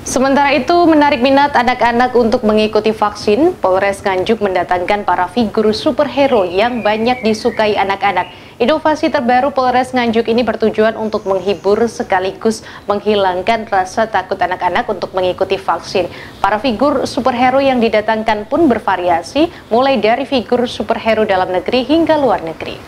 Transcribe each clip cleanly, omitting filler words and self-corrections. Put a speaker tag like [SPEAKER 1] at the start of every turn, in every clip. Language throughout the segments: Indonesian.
[SPEAKER 1] Sementara itu, menarik minat anak-anak untuk mengikuti vaksin, Polres Nganjuk mendatangkan para figur superhero yang banyak disukai anak-anak. Inovasi terbaru Polres Nganjuk ini bertujuan untuk menghibur sekaligus menghilangkan rasa takut anak-anak untuk mengikuti vaksin. Para figur superhero yang didatangkan pun bervariasi, mulai dari figur superhero dalam negeri hingga luar negeri.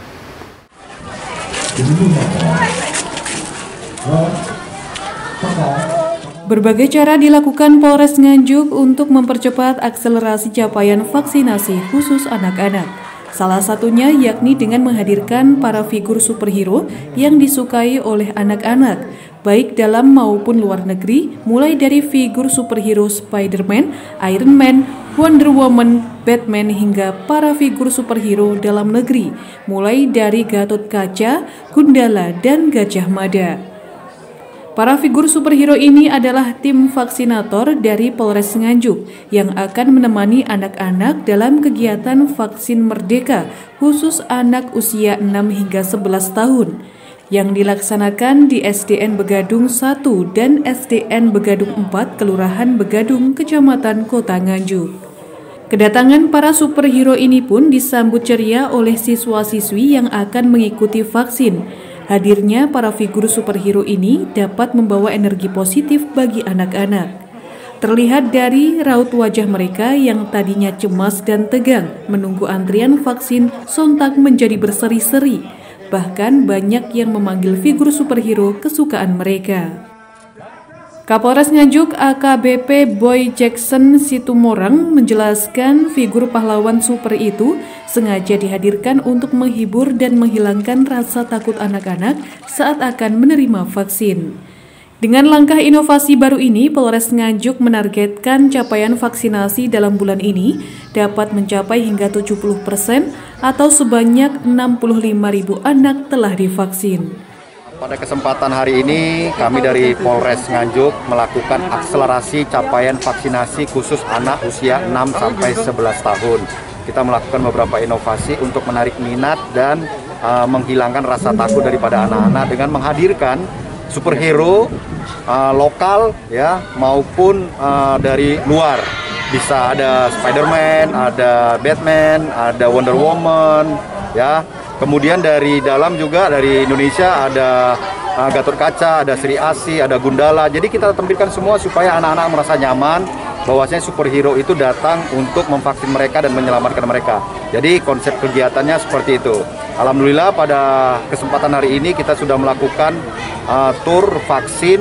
[SPEAKER 2] Berbagai cara dilakukan Polres Nganjuk untuk mempercepat akselerasi capaian vaksinasi khusus anak-anak. Salah satunya yakni dengan menghadirkan para figur superhero yang disukai oleh anak-anak, baik dalam maupun luar negeri, mulai dari figur superhero Spider-Man, Iron Man, Wonder Woman, Batman, hingga para figur superhero dalam negeri, mulai dari Gatotkaca, Gundala, dan Gajah Mada. Para figur superhero ini adalah tim vaksinator dari Polres Nganjuk yang akan menemani anak-anak dalam kegiatan vaksin merdeka khusus anak usia 6 hingga 11 tahun yang dilaksanakan di SDN Begadung 1 dan SDN Begadung 4 Kelurahan Begadung, Kecamatan Kota Nganjuk. Kedatangan para superhero ini pun disambut ceria oleh siswa-siswi yang akan mengikuti vaksin. Hadirnya para figur superhero ini dapat membawa energi positif bagi anak-anak. Terlihat dari raut wajah mereka yang tadinya cemas dan tegang menunggu antrian vaksin sontak menjadi berseri-seri. Bahkan banyak yang memanggil figur superhero kesukaan mereka. Kapolres Nganjuk AKBP Boy Jackson Situmorang menjelaskan figur pahlawan super itu sengaja dihadirkan untuk menghibur dan menghilangkan rasa takut anak-anak saat akan menerima vaksin. Dengan langkah inovasi baru ini, Polres Nganjuk menargetkan capaian vaksinasi dalam bulan ini dapat mencapai hingga 70% atau sebanyak 65.000 anak telah divaksin.
[SPEAKER 3] Pada kesempatan hari ini, kami dari Polres Nganjuk melakukan akselerasi capaian vaksinasi khusus anak usia 6-11 tahun. Kita melakukan beberapa inovasi untuk menarik minat dan menghilangkan rasa takut daripada anak-anak dengan menghadirkan superhero lokal ya maupun dari luar. Bisa ada Spider-Man, ada Batman, ada Wonder Woman, ya. Kemudian dari dalam juga dari Indonesia ada Gatotkaca, ada Sri Asi, ada Gundala. Jadi kita tampilkan semua supaya anak-anak merasa nyaman bahwasanya superhero itu datang untuk memvaksin mereka dan menyelamatkan mereka. Jadi konsep kegiatannya seperti itu. Alhamdulillah pada kesempatan hari ini kita sudah melakukan tur vaksin,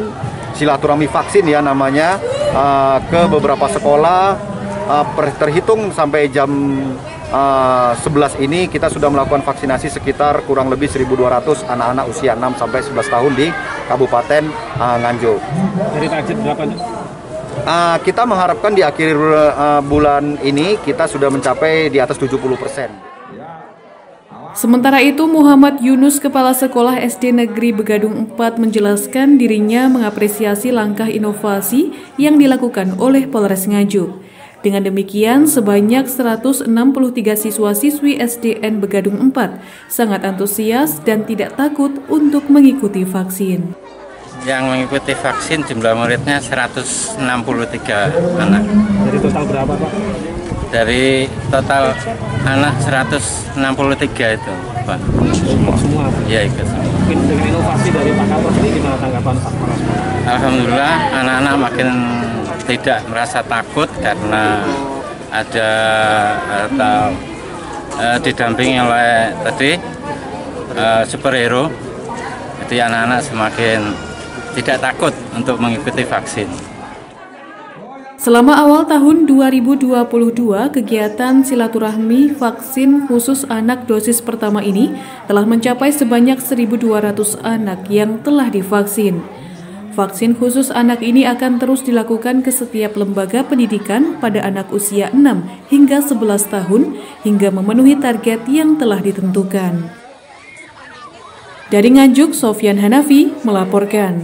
[SPEAKER 3] silaturahmi vaksin ya namanya, ke beberapa sekolah. Terhitung sampai jam 11 ini kita sudah melakukan vaksinasi sekitar kurang lebih 1.200 anak-anak usia 6-11 tahun di Kabupaten Nganjuk.
[SPEAKER 4] Dari target berapa?
[SPEAKER 3] Kita mengharapkan di akhir bulan ini kita sudah mencapai di atas 70%.
[SPEAKER 2] Sementara itu, Muhammad Yunus, Kepala Sekolah SD Negeri Begadung 4 menjelaskan dirinya mengapresiasi langkah inovasi yang dilakukan oleh Polres Nganjuk. Dengan demikian, sebanyak 163 siswa-siswi SDN Begadung 4 sangat antusias dan tidak takut untuk mengikuti vaksin.
[SPEAKER 5] Yang mengikuti vaksin jumlah muridnya 163 anak.
[SPEAKER 4] Dari total berapa, Pak?
[SPEAKER 5] Dari total anak 163 itu, Pak.
[SPEAKER 4] Semua?
[SPEAKER 5] Ya, ikut semua.
[SPEAKER 4] Dengan inovasi dari Pak Kapolres ini gimana tanggapan Pak Kapolres?
[SPEAKER 5] Alhamdulillah, anak-anak makin tidak merasa takut karena ada atau didampingi oleh tadi superhero. Jadi anak-anak semakin tidak takut untuk mengikuti vaksin.
[SPEAKER 2] Selama awal tahun 2022, kegiatan silaturahmi vaksin khusus anak dosis pertama ini telah mencapai sebanyak 1.200 anak yang telah divaksin. Vaksin khusus anak ini akan terus dilakukan ke setiap lembaga pendidikan pada anak usia 6 hingga 11 tahun hingga memenuhi target yang telah ditentukan. Dari Nganjuk, Sofyan Hanafi melaporkan.